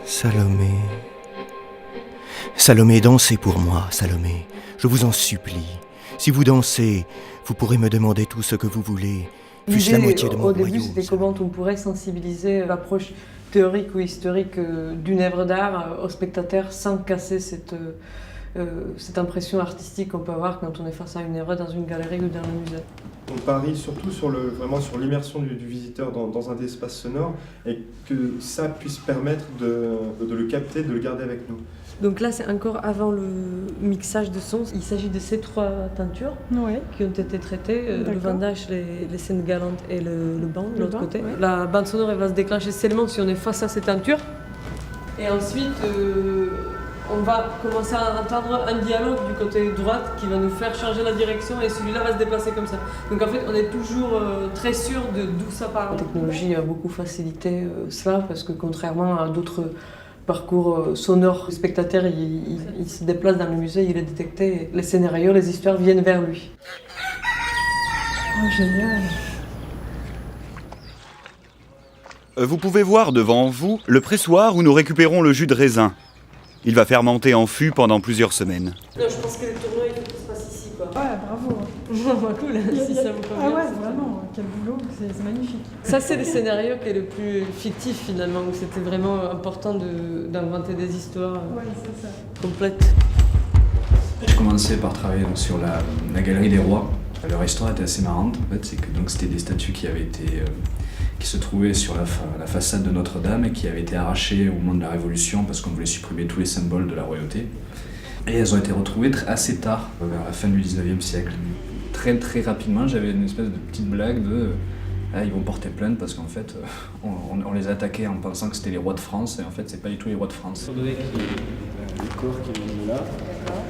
Salomé. Salomé, dansez pour moi, Salomé. Je vous en supplie. Si vous dansez, vous pourrez me demander tout ce que vous voulez. Fût-ce la moitié de mon royaume. Au début, c'était comment on pourrait sensibiliser l'approche théorique ou historique d'une œuvre d'art au spectateur sans casser cette impression artistique qu'on peut avoir quand on est face à une œuvre dans une galerie ou dans un musée. On parie surtout sur l'immersion du visiteur dans un espace sonore et que ça puisse permettre de le capter, de le garder avec nous. Donc là, c'est encore avant le mixage de son. Il s'agit de ces 3 teintures qui ont été traitées, le vendage, les scènes galantes et le banc de l'autre côté. Ouais. La bande sonore elle va se déclencher seulement si on est face à ces teintures. Et ensuite, on va commencer à entendre un dialogue du côté droite qui va nous faire changer la direction et celui-là va se déplacer comme ça. Donc en fait, on est toujours très sûr d'où ça part. La technologie a beaucoup facilité cela parce que contrairement à d'autres parcours sonores, le spectateur il se déplace dans le musée, il est détecté, et les scénarios, les histoires viennent vers lui. Oh, génial! Vous pouvez voir devant vous le pressoir où nous récupérons le jus de raisin. Il va fermenter en fût pendant plusieurs semaines. Non, je pense que le tournoi, il faut qu'il se passe ici, quoi. Ouais, bravo. Cool, si ça vous convient. Ah ouais, vraiment, quel boulot, c'est magnifique. Ça, c'est le scénario qui est le plus fictif, finalement, où c'était vraiment important d'inventer des histoires complètes. J'ai commencé par travailler donc, sur la Galerie des Rois. Leur histoire était assez marrante, en fait, c'est que c'était des statues qui avaient été... qui se trouvaient sur la façade de Notre-Dame et qui avaient été arrachées au moment de la Révolution parce qu'on voulait supprimer tous les symboles de la royauté. Et elles ont été retrouvées assez tard, vers la fin du 19e siècle. Très très rapidement, j'avais une espèce de petite blague de ils vont porter plainte parce qu'en fait, on les attaquait en pensant que c'était les rois de France et en fait, c'est pas du tout les rois de France. Étant donné qu'il y a le corps qui vient de là,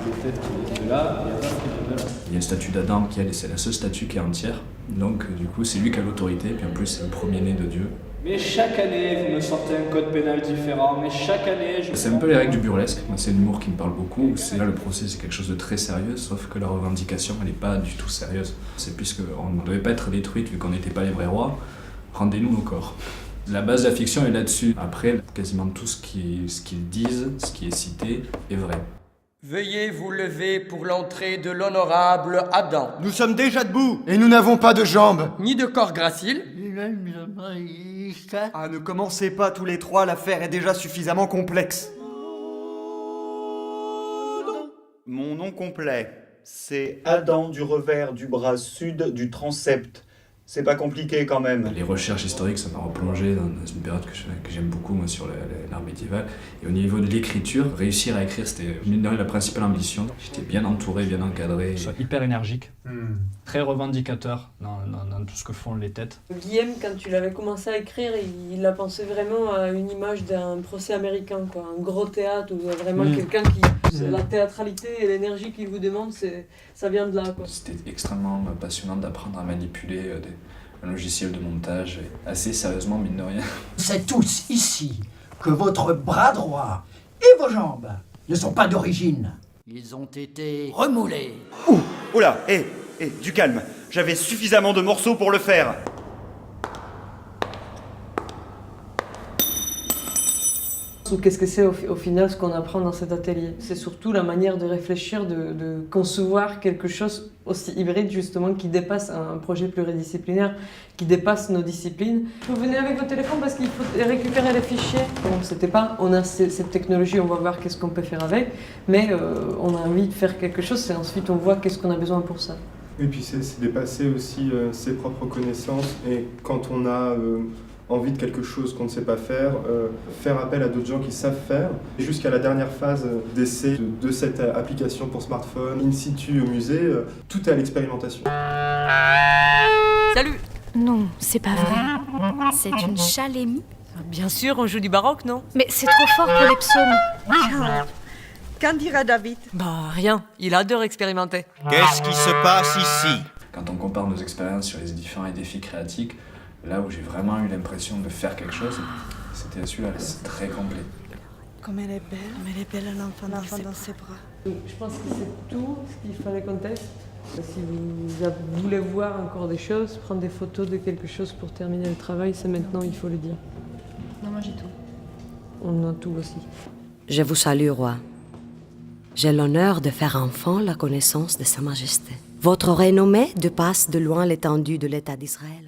les têtes qui viennent de là, il y a ça qui vient de là. Il y a une statue d'Adam qui c'est la seule statue qui est entière. Donc du coup, c'est lui qui a l'autorité, puis en plus, c'est le premier-né de Dieu. Mais chaque année, vous me sortez un code pénal différent, mais chaque année, C'est un peu les règles du burlesque, c'est l'humour qui me parle beaucoup. Là, le procès, c'est quelque chose de très sérieux, sauf que la revendication, elle n'est pas du tout sérieuse. C'est puisqu'on ne devait pas être détruite vu qu'on n'était pas les vrais rois, rendez-nous nos corps. La base de la fiction est là-dessus. Après, quasiment tout ce qu'ils disent, ce qui est cité, est vrai. Veuillez vous lever pour l'entrée de l'honorable Adam. Nous sommes déjà debout et nous n'avons pas de jambes. Ni de corps gracile. Ah, ne commencez pas tous les 3, l'affaire est déjà suffisamment complexe. Mon nom complet, c'est Adam du revers du bras sud du transept. C'est pas compliqué quand même. Les recherches historiques, ça m'a replongé dans une période que j'aime beaucoup, moi, sur l'art médiéval. Et au niveau de l'écriture, réussir à écrire, c'était la principale ambition. J'étais bien entouré, bien encadré. Soit hyper énergique, très revendicateur dans tout ce que font les têtes. Guillaume, quand tu l'avais commencé à écrire, il a pensé vraiment à une image d'un procès américain, quoi. Un gros théâtre où vraiment quelqu'un qui... La théâtralité et l'énergie qu'il vous demande, ça vient de là, quoi. C'était extrêmement passionnant d'apprendre à manipuler un logiciel de montage, assez sérieusement, mine de rien. C'est tous ici que votre bras droit et vos jambes ne sont pas d'origine. Ils ont été remoulés. Oula, du calme. J'avais suffisamment de morceaux pour le faire. Qu'est-ce que c'est au final ce qu'on apprend dans cet atelier? C'est surtout la manière de réfléchir, de concevoir quelque chose aussi hybride justement qui dépasse un projet pluridisciplinaire, qui dépasse nos disciplines. Vous venez avec votre téléphone parce qu'il faut récupérer les fichiers. Bon, c'était pas on a cette technologie, on va voir qu'est-ce qu'on peut faire avec, mais on a envie de faire quelque chose et ensuite on voit qu'est-ce qu'on a besoin pour ça. Et puis c'est dépasser aussi ses propres connaissances et quand on a envie de quelque chose qu'on ne sait pas faire, faire appel à d'autres gens qui savent faire. Jusqu'à la dernière phase d'essai de cette application pour smartphone, in situ au musée, tout est à l'expérimentation. Salut! Non, c'est pas vrai. C'est une chalémie. Bien sûr, on joue du baroque, non? Mais c'est trop fort pour les psaumes. Qu'en dira David? Bah rien, il adore expérimenter. Qu'est-ce qui se passe ici? Quand on compare nos expériences sur les différents défis créatifs, là où j'ai vraiment eu l'impression de faire quelque chose, c'était celui-là, c'est très complet. Comme elle est belle l'enfant dans ses bras. Je pense que c'est tout ce qu'il fallait qu'on teste. Si vous voulez voir encore des choses, prendre des photos de quelque chose pour terminer le travail, c'est maintenant, il faut le dire. Non, moi j'ai tout. On a tout aussi. Je vous salue, roi. J'ai l'honneur de faire enfin la connaissance de Sa Majesté. Votre renommée dépasse de loin l'étendue de l'État d'Israël.